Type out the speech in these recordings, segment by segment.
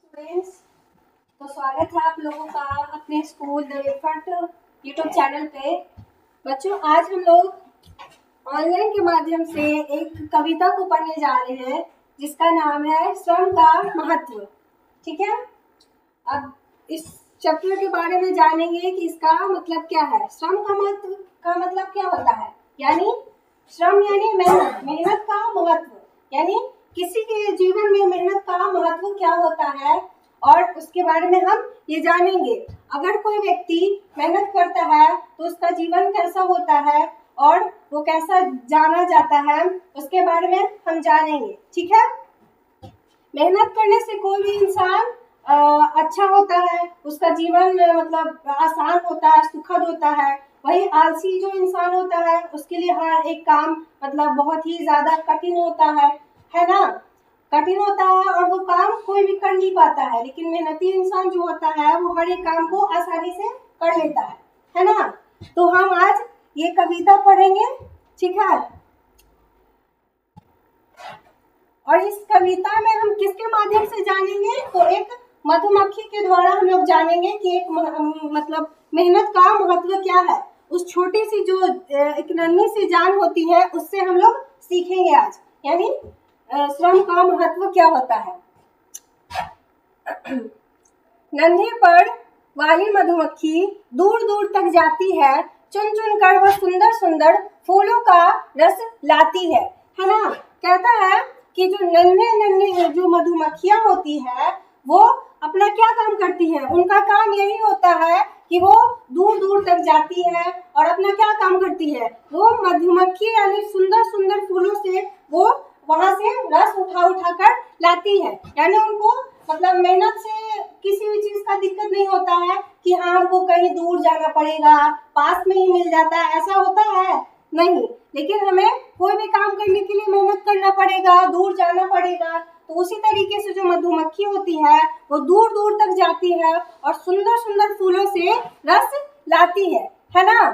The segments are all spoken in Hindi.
स्टूडेंट्स, तो स्वागत है आप लोगों का अपने school the effort YouTube channel पे। बच्चों, आज हम लोग ऑनलाइन के माध्यम से एक कविता को पढ़ने जा रहे हैं जिसका नाम है श्रम का महत्व। ठीक है, अब इस चैप्टर के बारे में जानेंगे कि इसका मतलब क्या है। श्रम का महत्व का मतलब क्या होता है, यानी श्रम यानी मेहनत, मेहनत का महत्व, यानी किसी के जीवन में मेहनत का महत्व क्या होता है और उसके बारे में हम ये जानेंगे। अगर कोई व्यक्ति मेहनत करता है तो उसका जीवन कैसा होता है और वो कैसा जाना जाता है, उसके बारे में हम जानेंगे। ठीक है, मेहनत करने से कोई भी इंसान अच्छा होता है, उसका जीवन मतलब आसान होता है, सुखद होता है। वही आलसी जो इंसान होता है उसके लिए हर एक काम मतलब बहुत ही ज्यादा कठिन होता है ना, कठिन होता है और वो काम कोई भी कर नहीं पाता है। लेकिन मेहनती इंसान जो होता है वो हर एक काम को आसानी से कर लेता है ना। तो हम आज ये कविता पढ़ेंगे। ठीक है, और इस कविता में हम किसके माध्यम से जानेंगे, तो एक मधुमक्खी के द्वारा हम लोग जानेंगे कि एक मतलब मेहनत का महत्व क्या है। उस छोटी सी जो एक नन्ही सी जान होती है उससे हम लोग सीखेंगे आज, यानी श्रम का महत्व क्या होता है। नन्हे पर वाली मधुमक्खी दूर दूर तक जाती है, चुन चुन कर वह सुंदर सुंदर फूलों का रस लाती है ना। कहता है कि जो नन्हे नन्हे जो मधुमक्खियां होती है वो अपना क्या काम करती है, उनका काम यही होता है कि वो दूर दूर तक जाती है और अपना क्या काम करती है, वो मधुमक्खी यानी सुंदर सुंदर फूलों से वो वहां से रस उठा उठा कर लाती है। यानी उनको मतलब मेहनत से किसी भी चीज का दिक्कत नहीं होता है कि हाँ हमको कहीं दूर जाना पड़ेगा, पास में ही मिल जाता है, ऐसा होता है नहीं। लेकिन हमें कोई भी काम करने के लिए मेहनत करना पड़ेगा, दूर जाना पड़ेगा। तो उसी तरीके से जो मधुमक्खी होती है वो दूर दूर तक जाती है और सुंदर सुंदर फूलों से रस लाती है ना।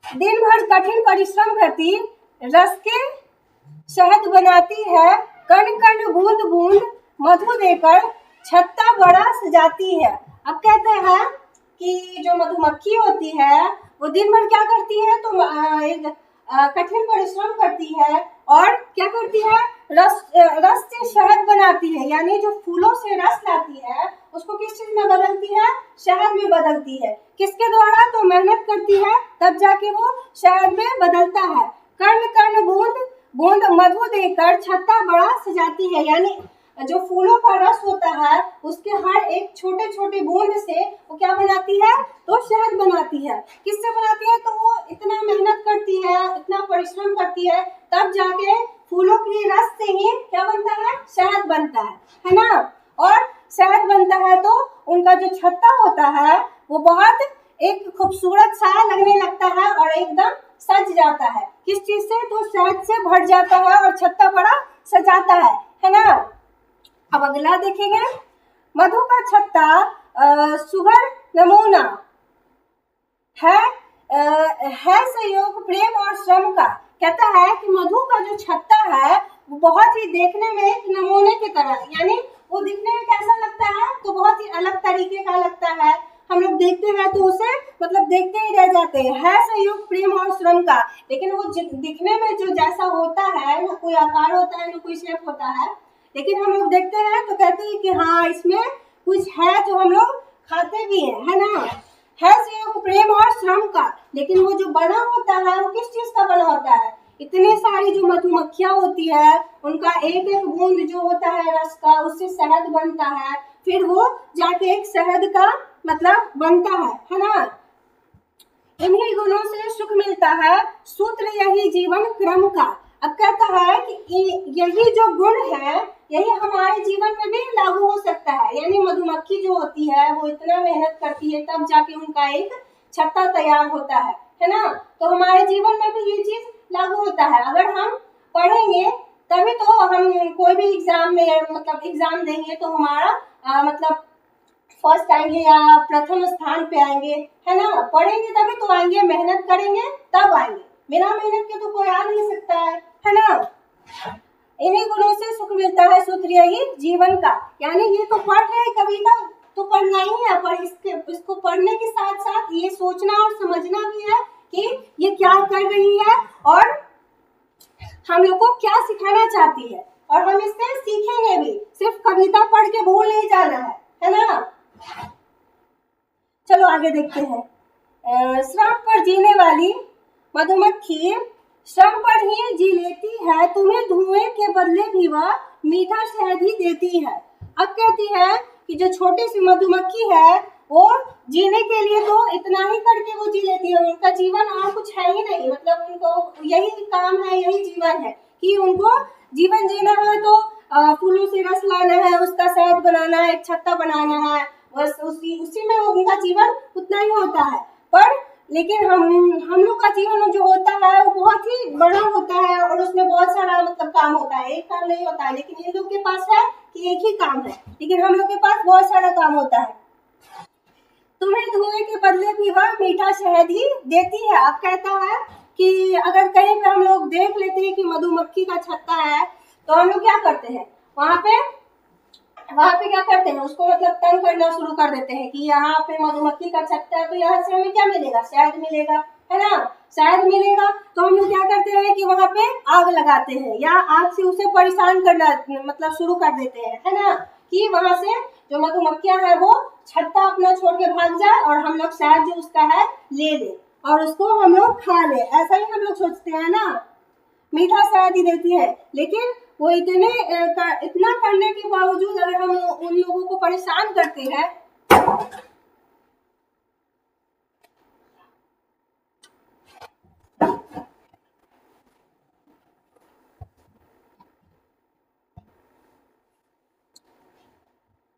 दिन भर कठिन परिश्रम करती, रस के शहद बनाती है, कण कण बूंद बूंद मधु देकर छत्ता बड़ा सजाती है। अब कहते हैं कि जो मधुमक्खी होती है वो दिन भर क्या करती है, तो एक कठिन परिश्रम करती है और क्या करती है, रस से शहद बनाती है, यानी जो फूलों से रस लाती है उसको किस चीज में बदलती है, शहद में बदलती है। किसके द्वारा, तो मेहनत करती है तब जाके वो शहद में बदलता है। कण कण बूंद बूंद मधु देकर छत्ता बड़ा सजाती है, यानी जो फूलों का रस होता है उसके हर एक छोटे छोटे बूंद से वो क्या बनाती है, तो शहद बनाती है। किससे बनाती है, तो वो इतना मेहनत करती है, इतना परिश्रम करती है, तब जाके फूलों के रस से ही क्या बनता है, शहद बनता है ना। और शहद बनता है तो उनका जो छत्ता होता है वो बहुत एक खूबसूरत सा लगने लगता है और एकदम सज जाता है। किस चीज से, तो शहद से भर जाता है और छत्ता बड़ा सजाता है ना। अब अगला देखेंगे, मधु का छत्ता सुघड़ नमूना है संयोग प्रेम और श्रम का। कहता है कि मधु का जो छत्ता है वो बहुत ही देखने में एक नमूने की तरह, यानी वो दिखने में कैसा लगता है, तो बहुत ही अलग तरीके का लगता है। हम लोग देखते हैं तो उसे मतलब देखते ही रह जाते हैं। है संयोग प्रेम और श्रम का, लेकिन वो दिखने में जो जैसा होता है, ना कोई आकार होता है ना कोई शेप होता है, लेकिन हम लोग देखते हैं तो कहते हैं कि हाँ इसमें कुछ है जो हम लोग खाते भी हैं, है ना। है संयोग प्रेम और श्रम का, लेकिन वो जो बना होता है वो किस चीज का बना होता है, इतने सारी जो मधुमक्खियां होती है उनका एक एक बूंद जो होता है रस का, उससे शहद बनता है, फिर वो जाके एक शहद का मतलब बनता है ना। इन्हीं गुणों से सुख मिलता है, सूत्र यही जीवन क्रम का। अब कहता है कि यही जो गुण है यही हमारे जीवन में भी लागू हो सकता है। यानी मधुमक्खी जो होती है वो इतना मेहनत करती है तब जाके उनका एक छत्ता तैयार होता है ना। तो हमारे जीवन में भी ये चीज लागू होता है। अगर हम पढ़ेंगे तभी तो हम कोई भी एग्जाम में मतलब एग्जाम देंगे तो हमारा मतलब फर्स्ट आएंगे या प्रथम स्थान पे आएंगे, है ना। पढ़ेंगे तभी तो आएंगे, मेहनत करेंगे तब आएंगे, बिना मेहनत के तो कोई आ नहीं सकता है ना। इन्हीं गुणों से सुख मिलता है, सूत्र सूत्र यही जीवन का, यानी ये तो पढ़ रहे हैं कविता, तो पढ़ना ही है, पर इसको पढ़ने के साथ साथ ये सोचना और समझना भी है कि ये क्या कर रही है और हम लोग को क्या सिखाना चाहती है, और हम इससे सीखेंगे भी, सिर्फ कविता पढ़ के भूल नहीं जाना है ना। चलो आगे देखते हैं। श्रम पर जीने वाली मधुमक्खी श्रम पर ही जी लेती है, तुम्हें धुएं के बदले भी वह मीठा शहद ही देती है। अब कहती है कि जो छोटी सी मधुमक्खी है वो जीने के लिए तो इतना ही करके वो जी लेती है, उनका जीवन और कुछ है ही नहीं, मतलब उनको यही काम है, यही जीवन है कि उनको जीवन जीना है तो फूलों से रस लाना है, उसका शहद बनाना है, एक छत्ता बनाना है, बस उसी में उनका जीवन उतना ही होता है। पर लेकिन हम लोग का जीवन जो होता है वो बहुत ही बड़ा होता है और उसमें बहुत सारा मतलब काम होता है, एक काम नहीं होता है, लेकिन इन लोग के पास है कि एक ही काम है, लेकिन हम लोग के पास बहुत सारा काम होता है। तुम्हें धुएं के बदले भी वह मीठा शहद ही देती है। अब कहता है कि अगर कहीं पे हम लोग देख लेते हैं कि मधुमक्खी का छत्ता है तो हम लोग क्या करते हैं, वहां पे क्या करते हैं, उसको मतलब तंग करना शुरू कर देते हैं कि यहाँ पे मधुमक्खी का छत्ता है तो यहाँ से हमें क्या मिलेगा, शहद मिलेगा, है ना, शहद मिलेगा। तो हम लोग क्या करते हैं कि वहां पे आग लगाते हैं या आग से उसे परेशान करना मतलब शुरू कर देते हैं, है ना, कि वहां से जो मधुमक्खियां है वो छत्ता अपना छोड़ के भाग जाए और हम लोग शहद जो उसका है ले ले और उसको हम लोग खा ले, ऐसा ही हम लोग सोचते हैं ना, मीठा शहद ही देती है। लेकिन वो इतना करने के बावजूद अगर हम उन लोगों को परेशान करते हैं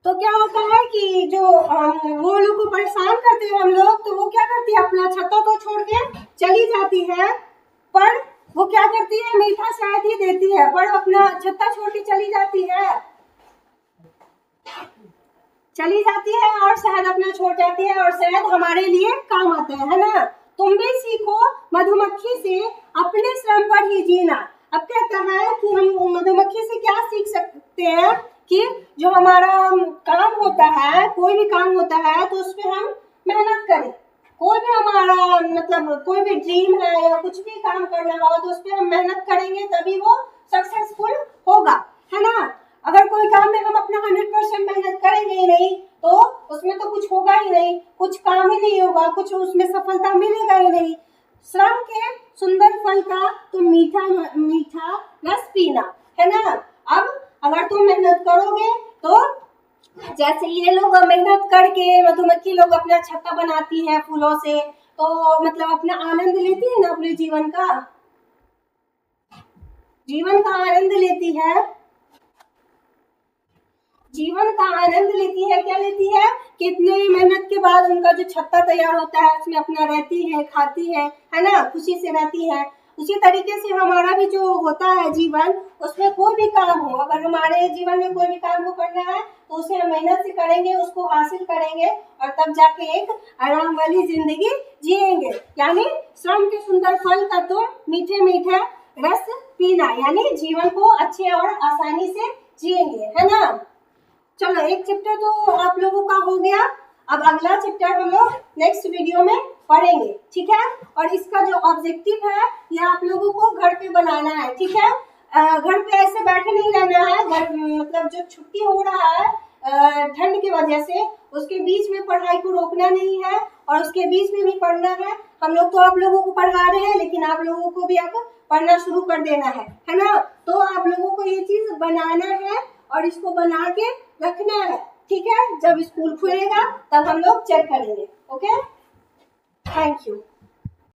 तो क्या होता है कि जो वो लोग को परेशान करते हैं हम लोग, तो वो क्या करती है, अपना छत्ता तो छोड़ के चली जाती है, पर वो क्या करती है, मीठा शहद ही देती है, पर अपना छत्ता छोड़ के चली जाती है और शहद अपना छोड़ जाती है और शहद हमारे लिए काम आता है ना। तुम भी सीखो मधुमक्खी से अपने श्रम पर ही जीना। अब कहता है कि हम मधुमक्खी से क्या सीख सकते हैं कि जो हमारा काम होता है, कोई भी काम होता है तो उस पर हम मेहनत करें, कोई भी हमारा मतलब कोई भी ड्रीम है या कुछ भी काम करना होगा तो उस पर हम मेहनत करेंगे तभी वो सक्सेसफुल होगा, है ना। अगर कोई काम में हम अपना 100% मेहनत करेंगे ही नहीं तो उसमें तो कुछ होगा ही नहीं, कुछ काम ही नहीं होगा, कुछ उसमें सफलता मिलेगा ही नहीं। श्रम के सुंदर फल का तुम मीठा मीठा रस पीना, है ना। अब अगर तुम मेहनत करोगे तो जैसे ये लोग मेहनत करके मधुमक्खी लोग अपना छत्ता बनाती है फूलों से, तो मतलब अपना आनंद लेती है ना, अपने जीवन का आनंद लेती है, क्या लेती है, कितने मेहनत के बाद उनका जो छत्ता तैयार होता है उसमें अपना रहती है, खाती है ना, खुशी से रहती है। उसी तरीके से हमारा भी जो होता है जीवन, उसमें कोई भी काम हो, अगर हमारे जीवन में कोई भी काम को करना है तो उसे हम मेहनत से करेंगे, उसको हासिल करेंगे और तब जाके एक आराम वाली जिंदगी जिएंगे। यानी श्रम के सुंदर फल का तुम मीठे मीठे रस पीना, यानी जीवन को अच्छे और आसानी से जिएंगे, है ना। चलो एक चैप्टर तो आप लोगों का हो गया, अब अगला चैप्टर हम लोग नेक्स्ट वीडियो में पढ़ेंगे, ठीक है। और इसका जो ऑब्जेक्टिव है ये आप लोगों को घर पे बनाना है, ठीक है। घर पे ऐसे बैठे नहीं रहना है, घर मतलब जो छुट्टी हो रहा है ठंड की वजह से, उसके बीच में पढ़ाई को रोकना नहीं है और उसके बीच में भी पढ़ना है। हम लोग तो आप लोगों को पढ़ा रहे हैं लेकिन आप लोगों को भी अब पढ़ना शुरू कर देना है ना। तो आप लोगों को ये चीज बनाना है और इसको बना के रखना है, ठीक है। जब स्कूल खुलेगा तब हम लोग चेक करेंगे, ओके। Thank you.